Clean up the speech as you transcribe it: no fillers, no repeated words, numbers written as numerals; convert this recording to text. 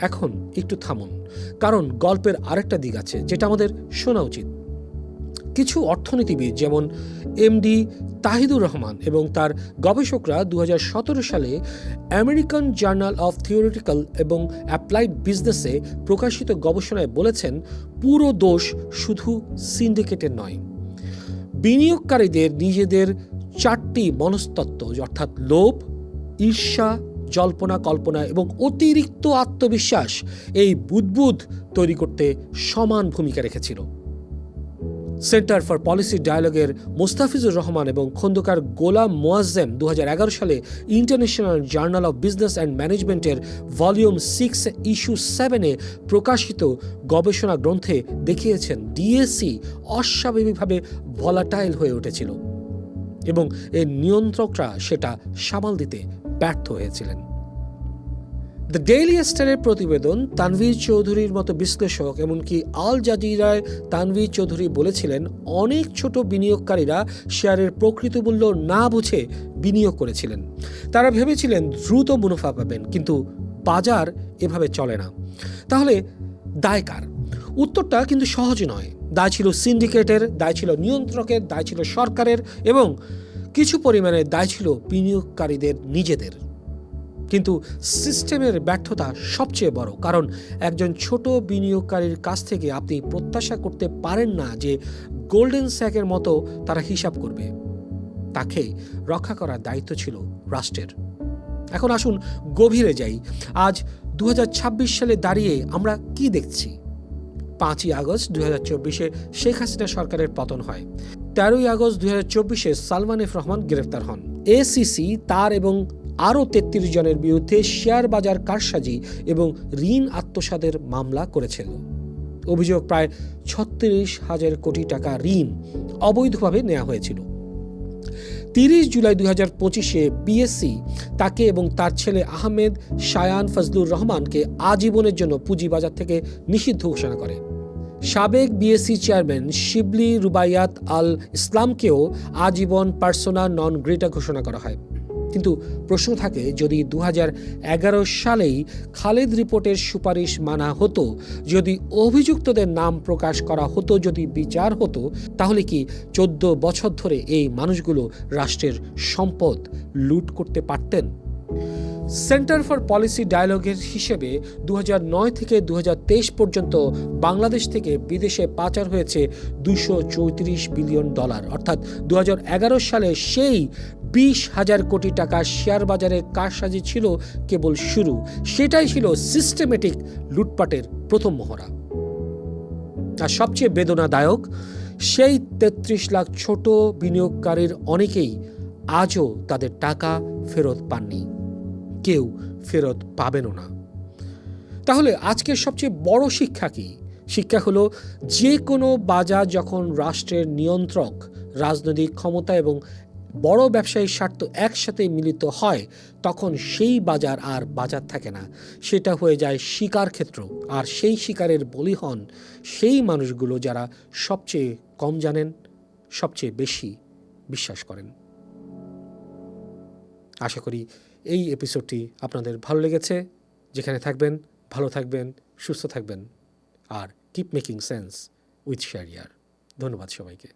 এখন একটু থামুন, কারণ গল্পের আরেকটা দিক আছে যেটা আমাদের শোনা উচিত। কিছু অর্থনীতিবিদ যেমন এমডি তাহিদুর রহমান এবং তার গবেষকরা 2017 সালে আমেরিকান জার্নাল অফ থিওরিটিক্যাল এবং অ্যাপ্লাইড বিজনেসে প্রকাশিত গবেষণায় বলেছেন, পুরো দোষ শুধু সিন্ডিকেটের নয়। বিনিয়োগকারীদের নিজেদের 4টি মনস্তত্ত্ব অর্থাৎ লোভ, ঈর্ষা, জল্পনা কল্পনা এবং অতিরিক্ত আত্মবিশ্বাস এই বুদবুদ তৈরি করতে সমান ভূমিকা রেখেছিল। সেন্টার ফর পলিসি ডায়ালগের মোস্তাফিজুর রহমান এবং খন্দকার গোলাম মোয়াজ্জেম 2011 সালে international journal of business and ম্যানেজমেন্টের ভলিউম 6 ইস্যু 7-এ প্রকাশিত গবেষণা গ্রন্থে দেখিয়েছেন ডিএসই অস্বাভাবিকভাবে ভলাটাইল হয়ে উঠেছিল এবং এর নিয়ন্ত্রকরা সেটা সামাল দিতে ব্যর্থ হয়েছিলেন। দ্য ডেইলি স্টারের প্রতিবেদন, তানভীর চৌধুরীর মতো বিশ্লেষক এমনকি আল জাজিরায় তানভীর চৌধুরী বলেছিলেন, অনেক ছোট বিনিয়োগকারীরা শেয়ারের প্রকৃত মূল্য না বুঝে বিনিয়োগ করেছিলেন। তারা ভেবেছিলেন দ্রুত মুনাফা পাবেন, কিন্তু বাজার এভাবে চলে না। তাহলে দায় কার? উত্তরটা কিন্তু সহজ নয়। দায় ছিল সিন্ডিকেটের, দায় ছিল নিয়ন্ত্রকের, দায় ছিল সরকারের এবং কিছু পরিমাণে দায় ছিল বিনিয়োগকারীদের নিজেদের। কিন্তু সিস্টেমের ব্যর্থতা সবচেয়ে বড়, কারণ একজন ছোট বিনিয়োগকারীর কাছ থেকে আপনি প্রত্যাশা করতে পারেন না যে গোল্ডেন স্যাকের মতো তারা হিসাব করবে। তাকে রক্ষা করার দায়িত্ব ছিল রাষ্ট্রের। এখন আসুন গভীরে যাই। আজ 2026 সালে দাঁড়িয়ে আমরা কি দেখছি? 5ই আগস্ট 2024-এ শেখ হাসিনা সরকারের পতন হয়। 13ই আগস্ট 2024-এ সালমান এফ রহমান গ্রেফতার হন। এসিসি তার এবং আরও 33 জনের বিরুদ্ধে শেয়ার বাজার কারসাজি এবং ঋণ আত্মসাতের মামলা করেছিল। অভিযোগ, প্রায় 36,000 কোটি টাকা ঋণ অবৈধভাবে নেওয়া হয়েছিল। 30 জুলাই 2025-এ বিএসসি তাকে এবং তার ছেলে আহমেদ শায়ান ফজলুর রহমানকে আজীবনের জন্য পুঁজিবাজার থেকে নিষিদ্ধ ঘোষণা করে। সাবেক বিএসসি চেয়ারম্যান শিবলি রুবাইয়াত আল ইসলামকেও আজীবন পার্সোনা নন গ্রেটা ঘোষণা করা হয়। কিন্তু প্রশ্ন থাকে, যদি 2011 সালেই খালেদ রিপোর্টের সুপারিশ মানা হতো, যদি অভিযুক্তদের নাম প্রকাশ করা হতো, যদি বিচার হতো, তাহলে কি 14 বছর ধরে এই মানুষগুলো রাষ্ট্রের সম্পদ লুট করতে পারতেন? সেন্টার ফর পলিসি ডায়ালগের হিসেবে 2009 থেকে 2023 পর্যন্ত বাংলাদেশ থেকে বিদেশে পাচার হয়েছে $234 বিলিয়ন। অর্থাৎ 2011 সালে সেই 20,000 কোটি টাকা শেয়ার বাজারে কারসাজি ছিল কেবল শুরু। সেটাই ছিল সিস্টেমেটিক লুটপাটের প্রথম মহড়া। আর সবচেয়ে বেদনাদায়ক, সেই 33 লাখ ছোট বিনিয়োগকারীর অনেকেই আজও তাদের টাকা ফেরত পাননি, কেউ ফেরত পাবেনও না। তাহলে আজকের সবচেয়ে বড় শিক্ষা কি? শিক্ষা হলো, যে কোনো বাজার যখন রাষ্ট্রের নিয়ন্ত্রক, রাজনৈতিক ক্ষমতা এবং বড় ব্যবসায়িক স্বার্থ একসাথে মিলিত হয়, তখন সেই বাজার আর বাজার থাকে না, সেটা হয়ে যায় শিকার ক্ষেত্র। আর সেই শিকারের বলি হন সেই মানুষগুলো যারা সবচেয়ে কম জানেন, সবচেয়ে বেশি বিশ্বাস করেন। আশা করি এই এপিসোডটি আপনাদের ভালো লেগেছে। যেখানে থাকবেন ভালো থাকবেন, সুস্থ থাকবেন, আর কিপ মেকিং সেন্স উইথ শেয়ারিয়ার। ধন্যবাদ সবাইকে।